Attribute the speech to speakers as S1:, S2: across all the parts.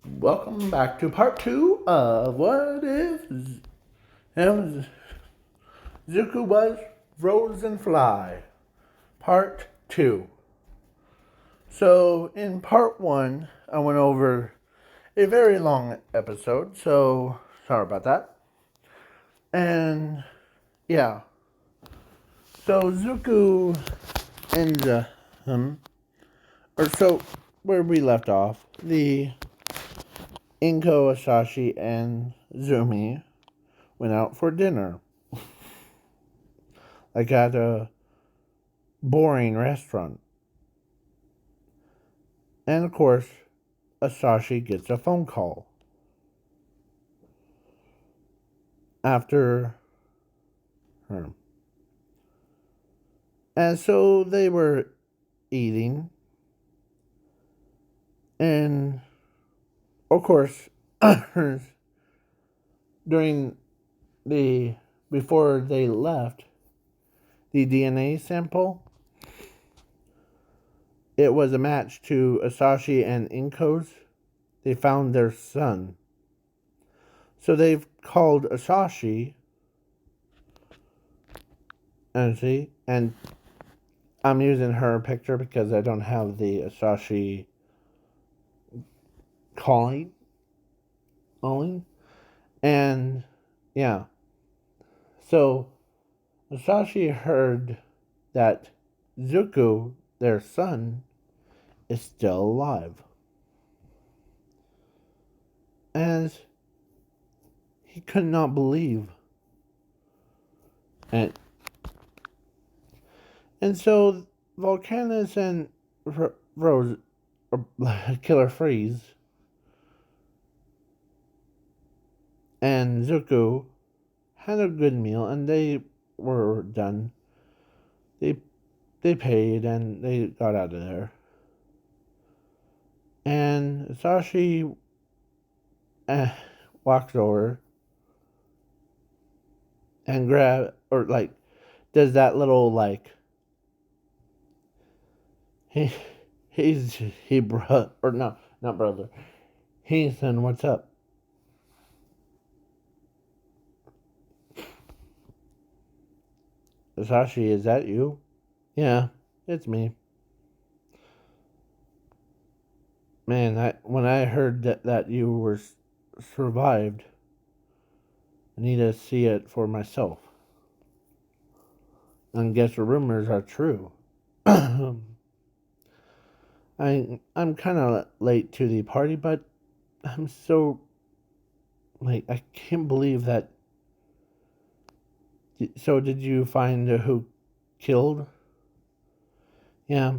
S1: Welcome back to part two of What If Zuko Was Frozen Fly, part two. So, in part one, I went over a very long episode, so sorry about that. And yeah, so Zuko and or so where we left off, the Inko, Asashi, and Zumi went out for dinner, like at a boring restaurant. And of course, Asashi gets a phone call after her. And so they were eating, and of course, during the before they left, the DNA sample, it was a match to Asashi and Inko's. They found their son. So they've called Asashi and see, and I'm using her picture because I don't have the Asashi calling. And yeah. So Asashi heard that Zuko, their son, is still alive. And he could not believe it. And so Volcanus and Rose, or Killer Freeze, and Zuko had a good meal, and they were done. They they paid and they got out of there. And Sashi walks over and does that little he he bro or no, not brother. Ethan, what's up? Sashi, is that you? Yeah, it's me. Man, when I heard that you were survived, I need to see it for myself. And guess the rumors are true. I'm kind of late to the party, but I'm so I can't believe that. So did you find who killed? Yeah,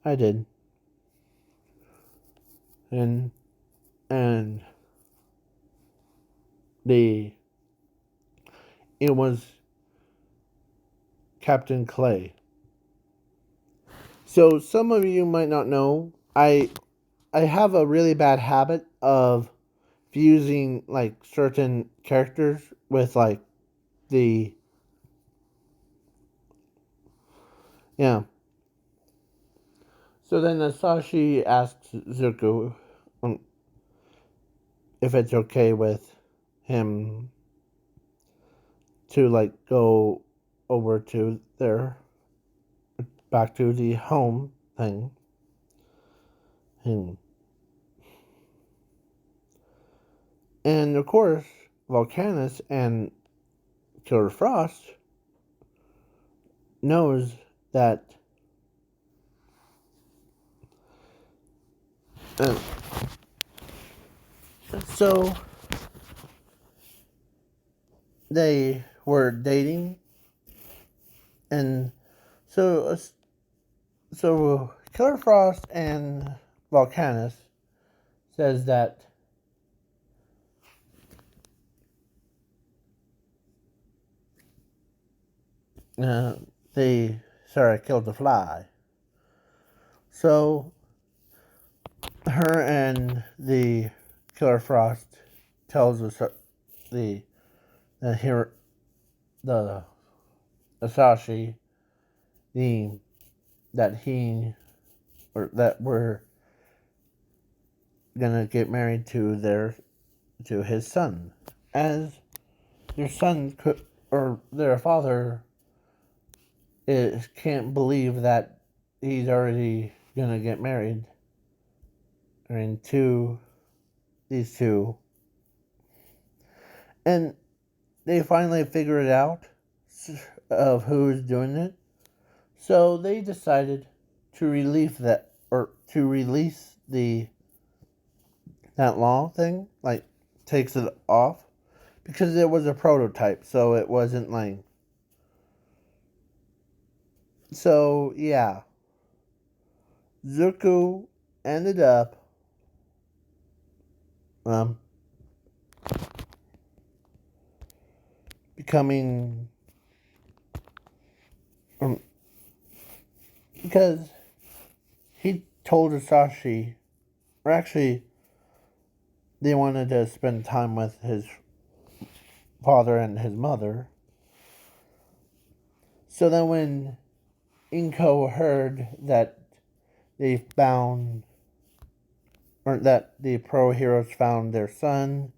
S1: I did. And and the it was Captain Clay. So some of you might not know, I have a really bad habit of fusing certain characters with the yeah. So then Asashi asked Zuko if it's okay with him to go over to their back to the home thing. And of course, Volcanus and Killer Frost knows that uh, so they were dating, and so Killer Frost and Volcanus says that uh, they sorry killed the fly. So her and the Killer Frost tells us the here the Asashi the that he or that were gonna get married to his son, as their son could, or their father can't believe that he's already gonna get married. I mean, to these two, and they finally figure it out of who's doing it. So they decided to release the that law thing, like takes it off because it was a prototype, so it wasn't like. So yeah, Zuko ended up um, becoming um, because he told Asashi, or actually, they wanted to spend time with his father and his mother. So then, when Inko heard that they found, or that the pro heroes found their son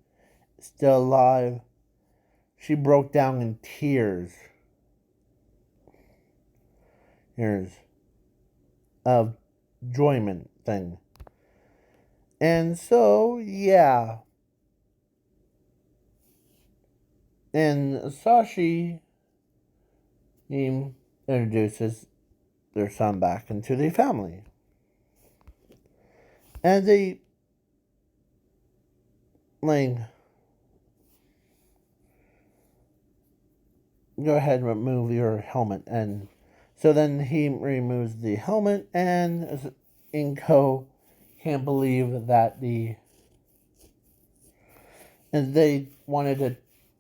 S1: still alive, she broke down in tears of enjoyment thing. And so, yeah. And Sashi introduces their son back into the family. And they, like, go ahead and remove your helmet. And so then he removes the helmet, and Inko can't believe that and they wanted to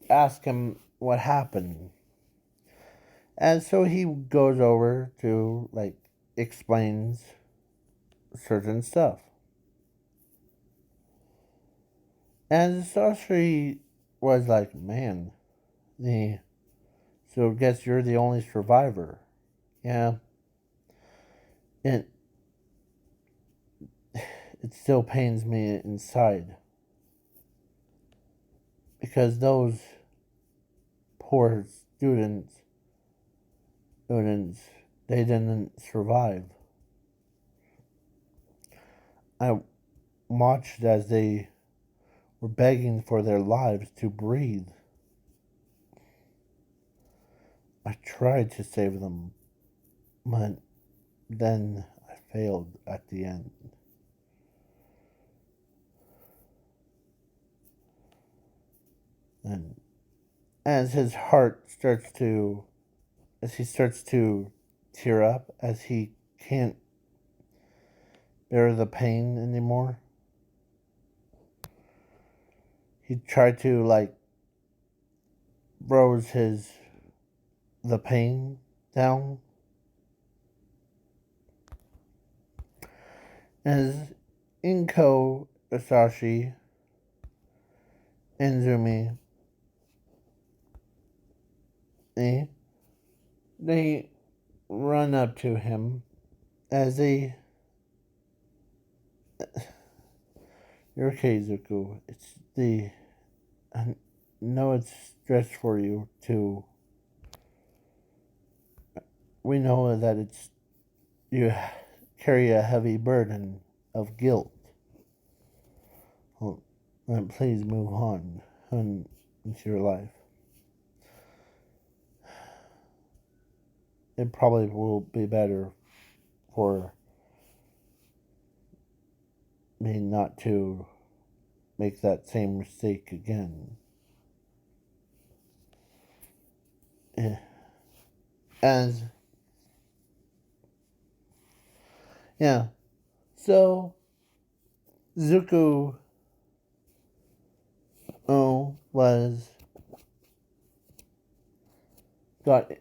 S1: ask him what happened. And so he goes over to, like, explains certain stuff. And Sasori was like, man, so I guess you're the only survivor. Yeah. It, it still pains me inside. Because those poor students, they didn't survive. I watched as they were begging for their lives to breathe. I tried to save them, but then I failed at the end. And as his heart starts to, as he starts to tear up, as he can't bear the pain anymore, he tried to, like, rose the pain down. As Inko, Asashi, and Zumi, they run up to him as they. You're okay, Zuko. I know it's stress for you too. We know that you carry a heavy burden of guilt. Well, then please move on into your life. It probably will be better for me not to make that same mistake again. As yeah, so Zuko was got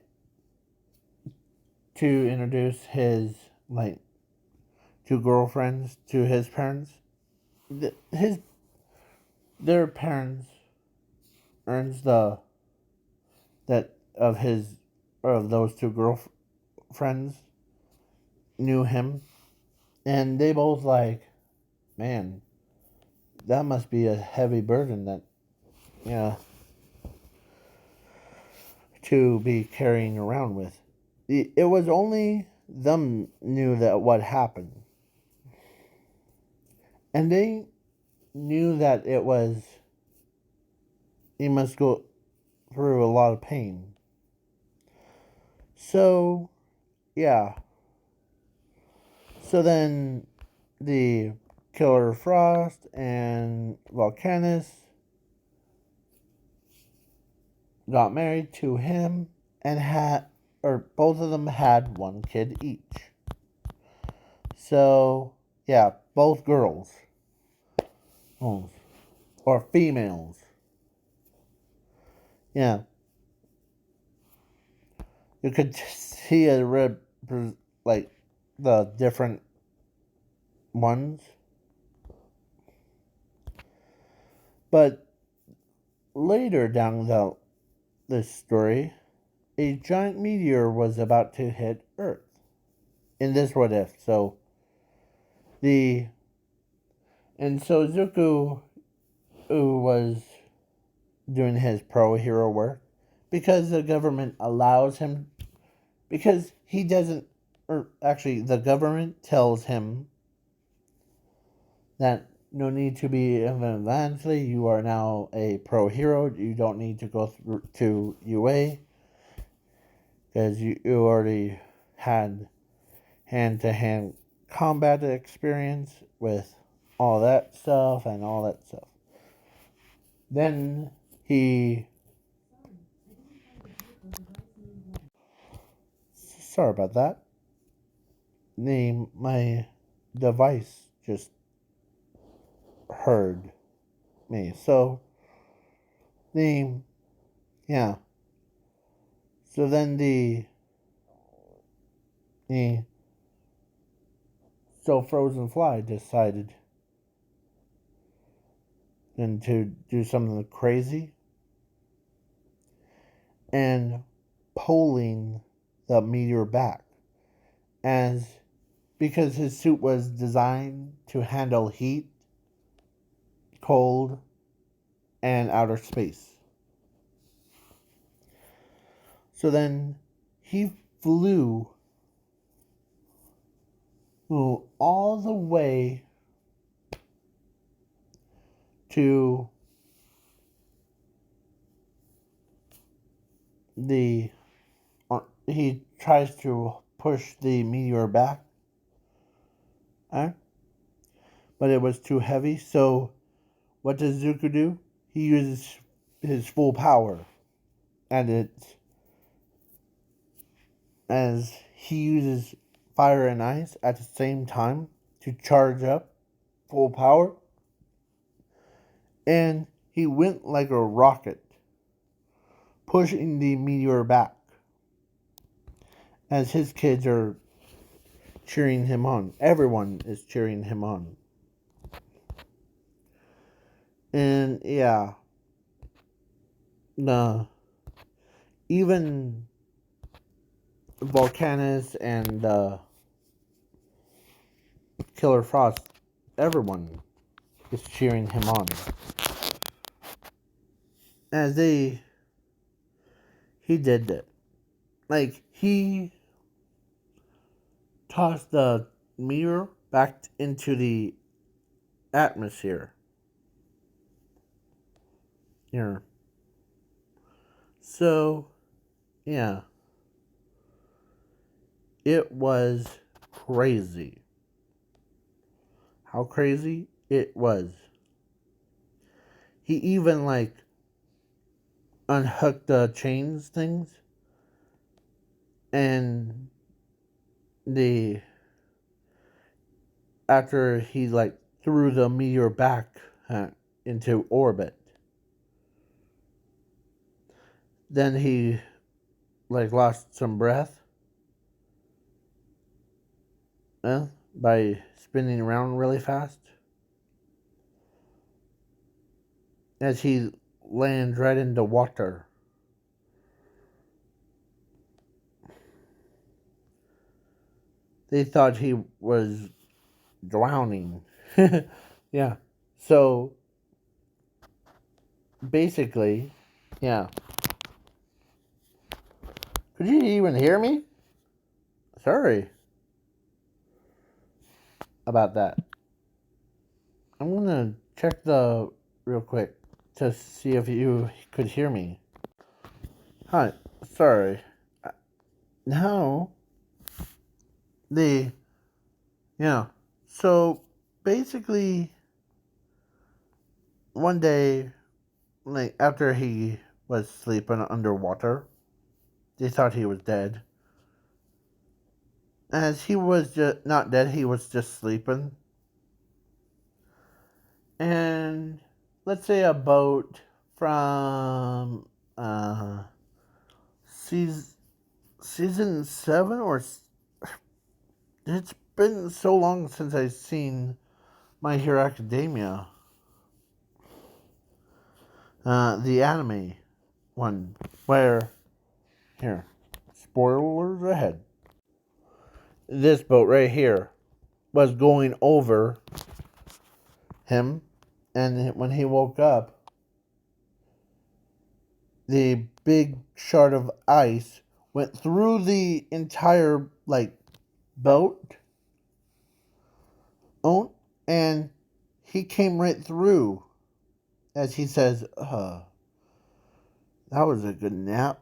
S1: to introduce his, like, two girlfriends to his parents. His their parents earns that of his or of those two girlfriends knew him, and they both, like, man, that must be a heavy burden that, yeah, to be carrying around with. It was only them knew that what happened, and they knew that it was he must go through a lot of pain. So yeah, so then the Killer Frost and Volcanus got married to him and had, or both of them had one kid each. So yeah, both girls. Oh, or females. Yeah, you could see like the different ones, but later down this story, a giant meteor was about to hit Earth. In this what if, so the and so Zuko, who was doing his pro hero work, because the government allows him, because he doesn't, or actually the government tells him that no need to be eventually, you are now a pro hero, you don't need to go through to UA because you already had hand-to-hand combat experience with all that stuff and all that stuff. Then he, sorry about that, my device just heard me. So the yeah. So then the so Frozen Fly decided then to do something crazy and pulling the meteor back, as because his suit was designed to handle heat, cold, and outer space. So then he flew all the way to the he tries to push the meteor back, but it was too heavy. So what does Zuko do? He uses his full power, and it's as he uses fire and ice at the same time to charge up full power, and he went like a rocket, pushing the meteor back as his kids are cheering him on. Everyone is cheering him on. And yeah, the even Volcanus and Killer Frost, everyone is cheering him on as he did it. Like he tossed the mirror back into the atmosphere. Here. So, yeah. It was crazy. How crazy it was. He even like unhooked the chains things, and the after he like threw the meteor back into orbit, then he like lost some breath by spinning around really fast as he lands right into water. They thought he was drowning. Yeah. So basically, yeah. Could you even hear me? Sorry about that. I'm gonna check the real quick to see if you could hear me. Hi, sorry. Now the yeah. So basically, one day, like after he was sleeping underwater, they thought he was dead. As he was just not dead, he was just sleeping. And let's say a boat from season season 7 or it's been so long since I've seen My Hero Academia, the anime one, where here, spoilers ahead. This boat right here was going over him, and when he woke up, the big shard of ice went through the entire boat, and he came right through. As he says, that was a good nap.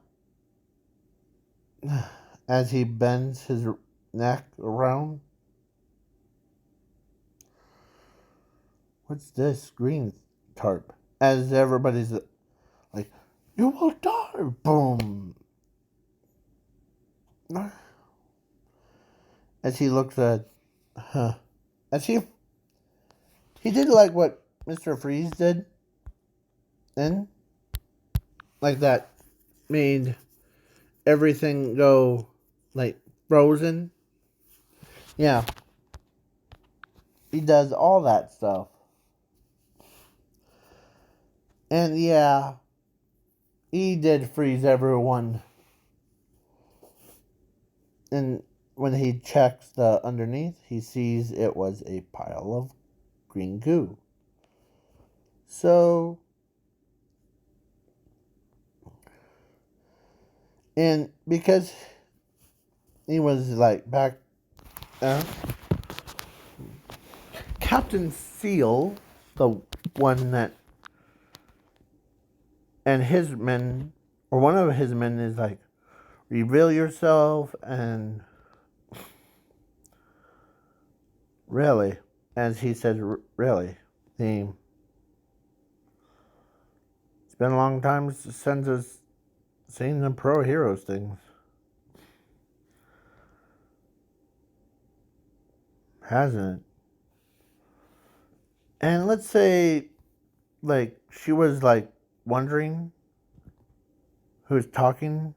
S1: As he bends his neck around. What's this green tarp? As everybody's like, you will die. Boom. As he looks at, as he did like what Mr. Freeze did, and like that made everything go like frozen. Yeah, he does all that stuff. And yeah, he did freeze everyone. And when he checks the underneath, he sees it was a pile of green goo. So, and because he was like back, Captain Seal, the one that, and his men, or one of his men is like, reveal yourself, and really, as he said, really, it's been a long time since us seen the pro heroes things. Hasn't it? And let's say, like, she was like wondering who's talking.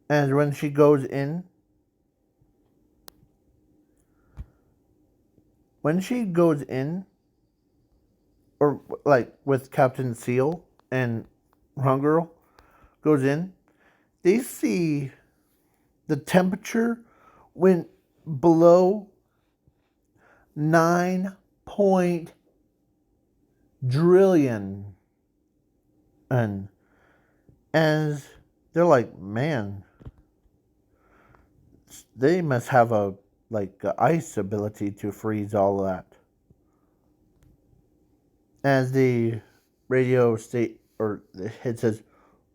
S1: And when she goes in, or like with Captain Seal and Wrong Girl goes in, they see the temperature went below 9 trillion. And as they're like, man, they must have a ice ability to freeze all that. As the radio state or it says,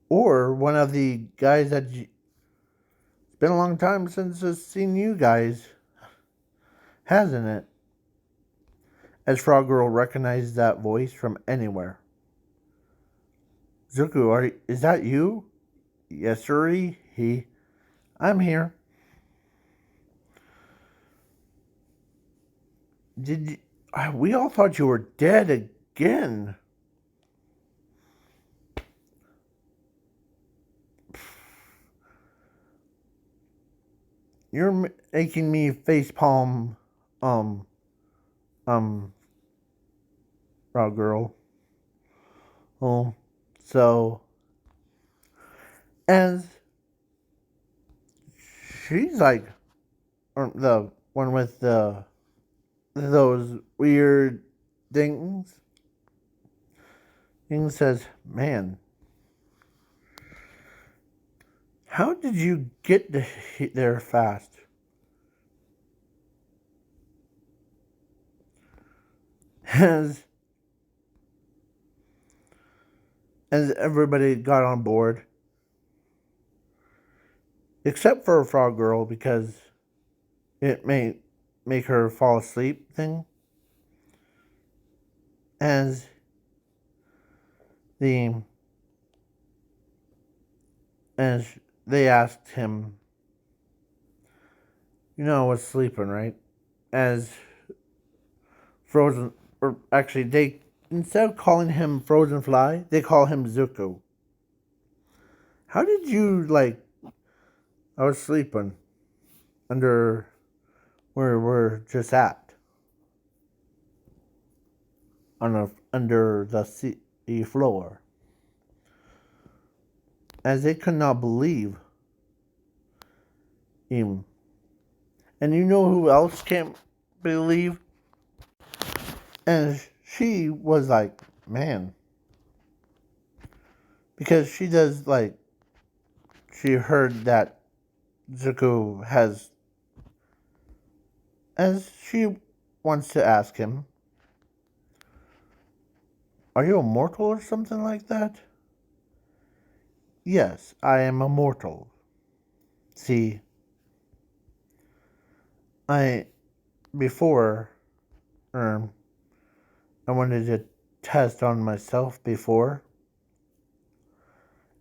S1: or one of the guys that it's been a long time since I've seen you guys, hasn't it? As Frog Girl recognized that voice from anywhere. Zuko, is that you? Yes, sir. I'm here. Did you, we all thought you were dead again. You're making me facepalm, um, um, Frog Girl. Oh, so as she's like, or the one with the those weird things. Ing says, man, how did you get there fast? As as everybody got on board, except for a frog girl because it may make her fall asleep thing. As the as they asked him, I was sleeping, right? As Frozen, or actually, they instead of calling him Frozen Fly, they call him Zuko. How did you I was sleeping under where we're just at under the sea floor, as they could not believe him. And you know who else can't believe? And she was like, man, because she does she heard that Zuko has, as she wants to ask him, are you immortal or something like that? Yes, I am immortal. See, I, before, I wanted to test on myself before,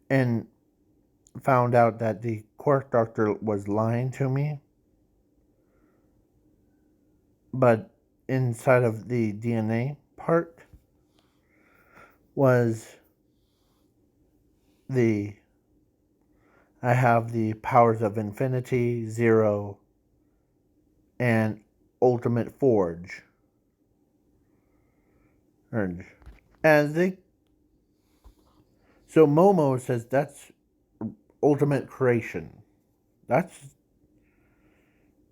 S1: and found out that the quirk doctor was lying to me. But inside of the DNA part was the I have the powers of infinity, zero, and ultimate forge. And they so Momo says that's ultimate creation. That's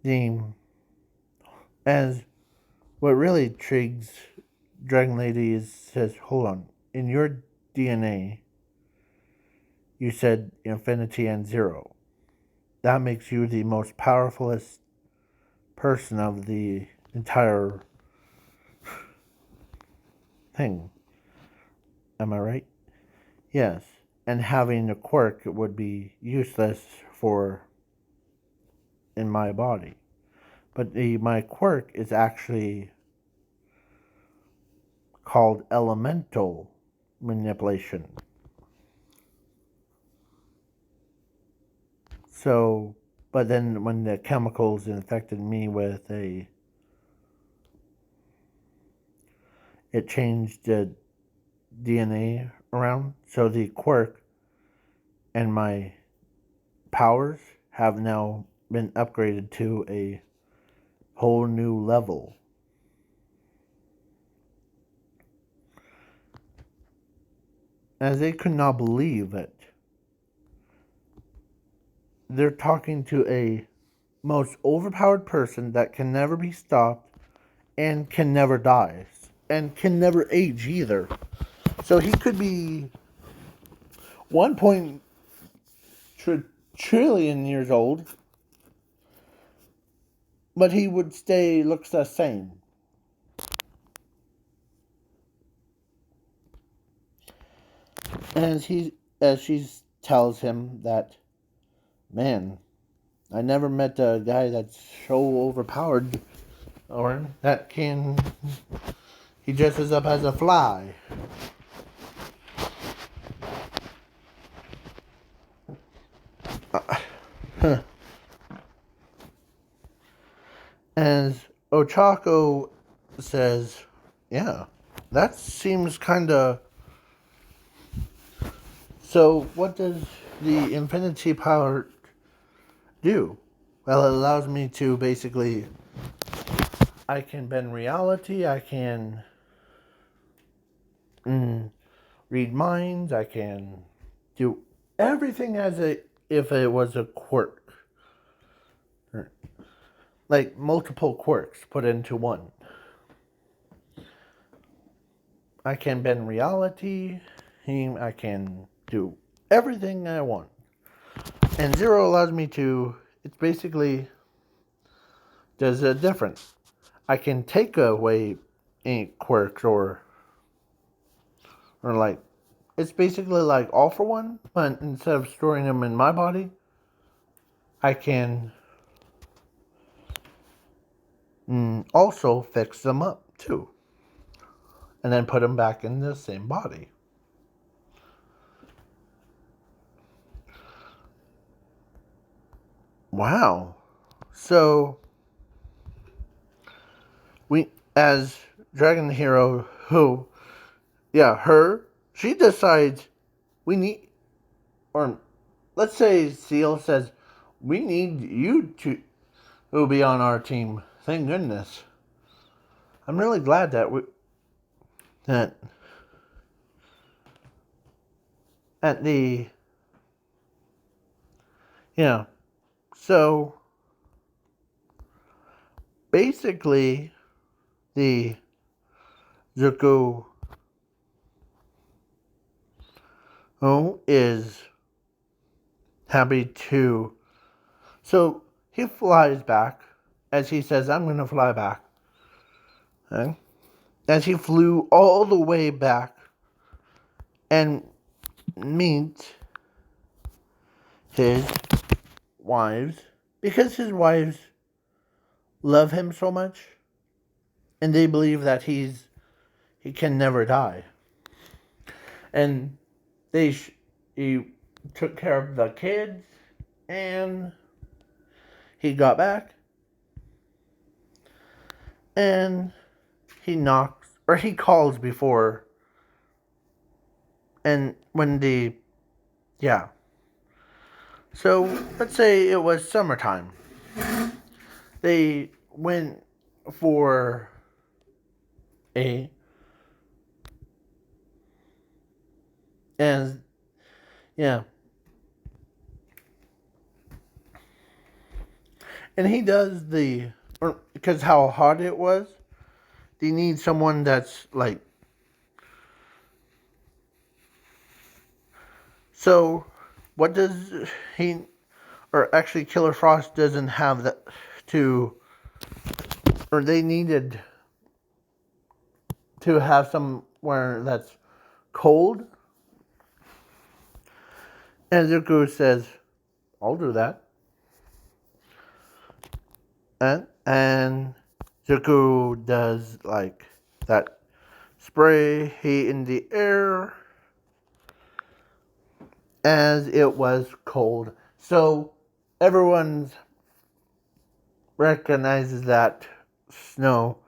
S1: the as what really intrigues Dragon Lady is says, hold on, in your DNA you said infinity and zero. That makes you the most powerfulest person of the entire thing. Am I right? Yes. And having a quirk would be useless for in my body. But my quirk is actually called elemental manipulation. So, but then when the chemicals infected me with it changed the DNA around. So the quirk and my powers have now been upgraded to a whole new level. As they could not believe it. They're talking to a most overpowered person that can never be stopped and can never die and can never age either. So he could be 1 trillion years old, but he would stay looks the same. And as she tells him that, man, I never met a guy that's so overpowered, or that he dresses up as a fly. As Ochako says, yeah, that seems kind of. So, what does the infinity power do? Well, it allows me to basically. I can bend reality, I can read minds, I can do everything if it was a quirk. Like multiple quirks put into one. I can bend reality. I can do everything I want. And Zero allows me to, it's basically, does a difference. I can take away any quirks or like, it's basically like All for One, but instead of storing them in my body, I can also fix them up too. And then put them back in the same body. Wow. So, we, as Dragon Hero, who, yeah, her, she decides we need, or let's say Seal says, we need you to be on our team. Thank goodness. I'm really glad that that at the, yeah. So basically, the Zuko is happy to. So he flies back, as he says, I'm going to fly back. Okay? As he flew all the way back and meets his wives, because his wives love him so much, and they believe that he can never die. And he took care of the kids, and he got back, and he knocks, or he calls before, and when yeah. So let's say it was summertime. They went for a, and yeah. And he does because how hot it was, they need someone that's like, so what does he, or actually Killer Frost doesn't have that to, or they needed to have somewhere that's cold. And Zuko says, I'll do that. And Zuko does like that spray heat in the air as it was cold. So everyone recognizes that Snow,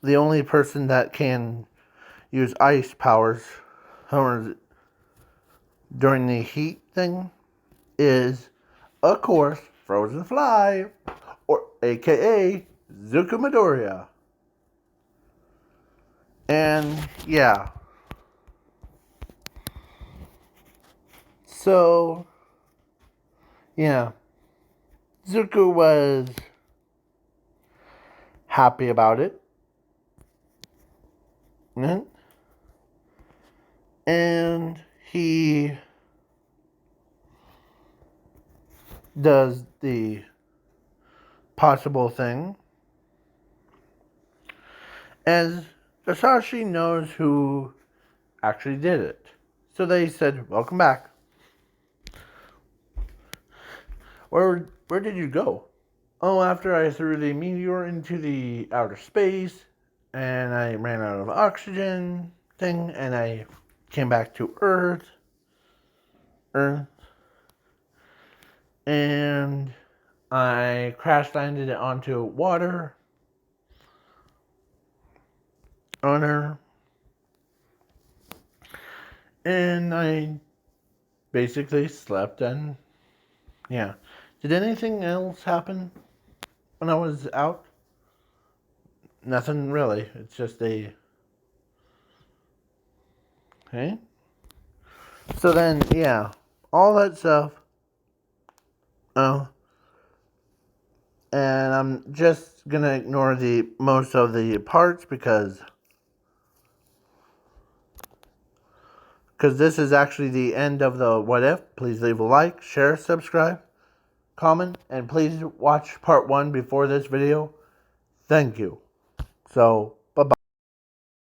S1: the only person that can use ice powers during the heat thing, is, of course, Frozen Fly, or aka Zuko Midoriya. And yeah. So yeah. Zuko was happy about it. And he does the possible thing. As Sasashi knows who actually did it. So they said, welcome back. Where did you go? Oh, after I threw the meteor into the outer space, and I ran out of oxygen thing, and I came back to Earth, and I crash landed it onto water on her, and I basically slept, and yeah. Did anything else happen when I was out? Nothing really. It's just okay. So then, yeah, all that stuff. Oh, and I'm just gonna ignore the most of the parts because because this is actually the end of the what if. Please leave a like, share, subscribe, comment, and please watch part 1 before this video. Thank you. So